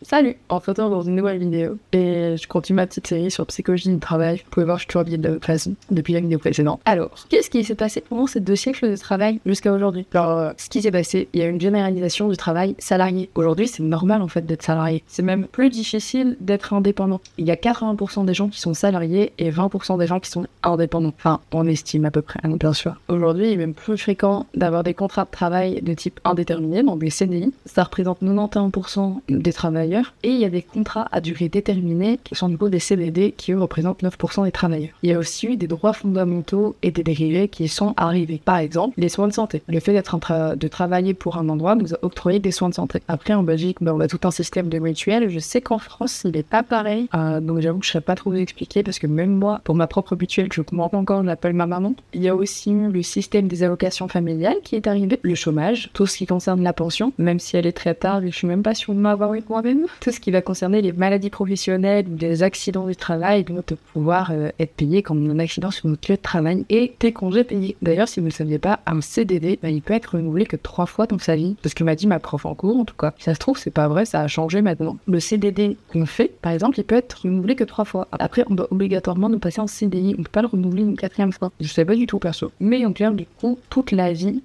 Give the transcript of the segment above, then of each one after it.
Salut, en fait, dans une nouvelle vidéo. Et je continue ma petite série sur psychologie du travail. Vous pouvez voir, je suis toujours habillée de la même façon depuis la vidéo précédente. Alors, qu'est-ce qui s'est passé pendant ces 2 siècles de travail jusqu'à aujourd'hui? Alors, ce qui s'est passé, il y a une généralisation du travail salarié. Aujourd'hui, c'est normal en fait d'être salarié. C'est même plus difficile d'être indépendant. Il y a 80% des gens qui sont salariés et 20% des gens qui sont indépendants. Enfin, on estime à peu près, bien sûr. Aujourd'hui, il est même plus fréquent d'avoir des contrats de travail de type indéterminé, donc des CDI. Ça représente 91% des travailleurs. Et il y a des contrats à durée déterminée qui sont du coup des CDD qui eux représentent 9% des travailleurs. Il y a aussi eu des droits fondamentaux et des dérivés qui sont arrivés. Par exemple, les soins de santé. Le fait de travailler pour un endroit nous a octroyé des soins de santé. Après, en Belgique, on a tout un système de mutuelles. Je sais qu'en France, il n'est pas pareil. Donc j'avoue que je ne serais pas trop vous expliquer parce que même moi, pour ma propre mutuelle, je comprends pas encore, je l'appelle ma maman. Il y a aussi eu le système des allocations familiales qui est arrivé. Le chômage, tout ce qui concerne la pension, même si elle est très tard, je suis même pas sûre de m'avoir eu moi-même. Tout ce qui va concerner les maladies professionnelles ou des accidents du travail, de pouvoir être payé quand on a un accident sur notre lieu de travail et des congés payés. D'ailleurs, si vous ne le saviez pas, un CDD, il peut être renouvelé que 3 fois dans sa vie. C'est ce que m'a dit ma prof en cours, en tout cas. Si ça se trouve, c'est pas vrai, ça a changé maintenant. Le CDD qu'on fait, par exemple, il peut être renouvelé que 3 fois. Après, on doit obligatoirement nous passer en CDI. On peut pas le renouveler une 4e fois. Je sais pas du tout, perso. Mais en clair, du coup, toute la vie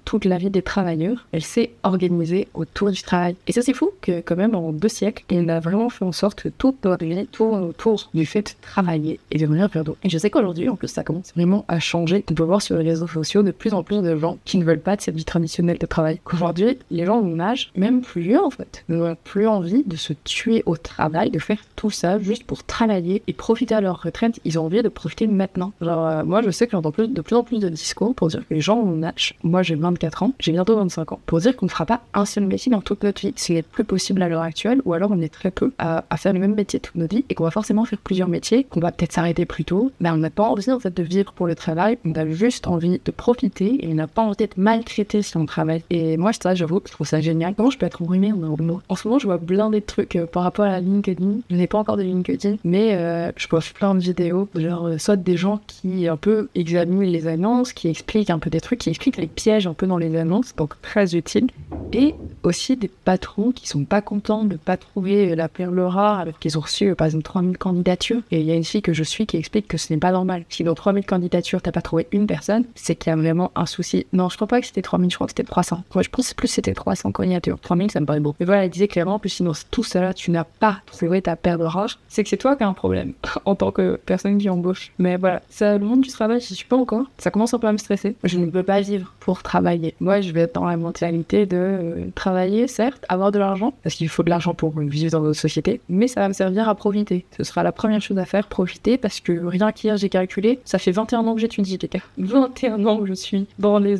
des travailleurs, elle s'est organisée autour du travail. Et ça, c'est fou que, quand même, en 2 siècles, on a vraiment fait en sorte que toute notre vie tourne autour du fait de travailler et de rien faire d'autre. Et je sais qu'aujourd'hui, en plus, ça commence vraiment à changer. On peut voir sur les réseaux sociaux de plus en plus de gens qui ne veulent pas de cette vie traditionnelle de travail. Qu'aujourd'hui, les gens de mon âge, même plus vieux en fait, n'ont plus envie de se tuer au travail, de faire tout ça juste pour travailler et profiter à leur retraite. Ils ont envie de profiter maintenant. Genre, moi, je sais que j'entends de plus en plus de discours pour dire que les gens de mon âge, moi j'ai 24 ans, j'ai bientôt 25 ans, pour dire qu'on ne fera pas un seul métier dans toute notre vie. Ce n'est plus possible à l'heure actuelle, ou alors on est très peu à faire le même métier toute notre vie et qu'on va forcément faire plusieurs métiers, qu'on va peut-être s'arrêter plus tôt. Mais on n'a pas envie en fait de vivre pour le travail, on a juste envie de profiter et on n'a pas envie d'être maltraité si on travaille. Et moi, ça, j'avoue, je trouve ça génial. Comment je peux être enrhumée en ce moment, je vois blindé de trucs par rapport à la LinkedIn. Je n'ai pas encore de LinkedIn, mais je vois plein de vidéos, genre soit des gens qui un peu examinent les annonces, qui expliquent un peu des trucs, qui expliquent les pièges un peu dans les annonces, donc très utile. Et aussi des patrons qui sont pas contents de pas trouver la perle rare alors qu'ils ont reçu par exemple 3000 candidatures. Et il y a une fille que je suis qui explique que ce n'est pas normal. Si dans 3000 candidatures t'as pas trouvé une personne, c'est qu'il y a vraiment un souci. Non, je crois pas que c'était 3000, je crois que c'était 300. Moi je pense plus que c'était 300 candidatures. 3000 ça me paraît beau. Mais voilà, elle disait clairement, plus sinon tout ça là, tu n'as pas trouvé ta perle rare, c'est que c'est toi qui as un problème en tant que personne qui embauche. Mais voilà, ça, le monde du travail, je suis pas encore. Ça commence un peu à me stresser. Je ne peux pas vivre pour travailler. Moi je vais être dans la mentalité de travailler, certes, avoir de l'argent, parce qu'il faut de l'argent pour vivre dans notre société, mais ça va me servir à profiter. Ce sera la première chose à faire, profiter, parce que rien qu'hier j'ai calculé, ça fait 21 ans que j'étudie, les gars. 21 ans que je suis dans le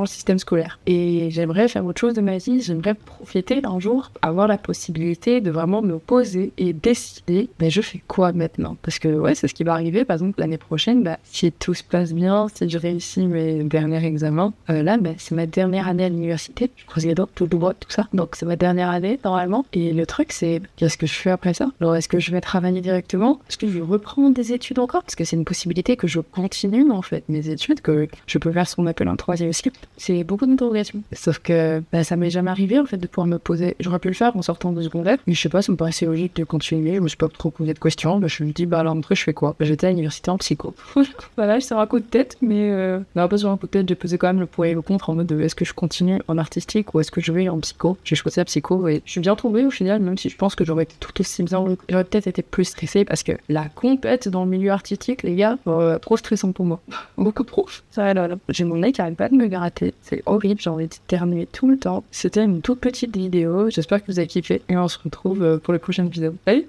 système scolaire. Et j'aimerais faire autre chose de ma vie, j'aimerais profiter d'un jour, avoir la possibilité de vraiment me poser et décider, je fais quoi maintenant? Parce que ouais, c'est ce qui va arriver, par exemple, l'année prochaine, si tout se passe bien, si je réussis mes derniers examens, là, c'est ma dernière année à l'université, je croise les doigts, tout droit, tout ça. Donc c'est ma dernière année, normalement. Et le truc, c'est, qu'est-ce que je fais après ça? Alors, est-ce que je vais travailler directement? Est-ce que je reprends des études encore? Parce que c'est une possibilité que je continue, en fait, mes études, que je peux faire ce qu'on appelle un 3e cycle. C'est beaucoup d'interrogations. Sauf que, ça m'est jamais arrivé, en fait, de pouvoir me poser. J'aurais pu le faire en sortant de secondaire, mais je sais pas, ça me paraissait logique de continuer. Je me suis pas trop posé de questions. Je me dis, à la rentrée, je fais quoi? J'étais à l'université en psycho. Voilà, je sors un coup de tête, mais non, pas sur un coup de tête, j'ai pesé quand même le pour et le contre en mode de est-ce que je continue en artistique ou est-ce que je vais en psycho? J'ai choisi la psycho et je suis bien tombée au final, même si je pense que j'aurais été tout aussi bien. J'aurais peut-être été plus stressée parce que la compète dans le milieu artistique, les gars, trop stressant pour moi. Beaucoup trop. Ça, là. J'ai mon nez qui arrête pas de me gratter. C'est horrible, j'ai envie de terminer tout le temps. C'était une toute petite vidéo. J'espère que vous avez kiffé et on se retrouve pour les prochaines vidéos. Salut!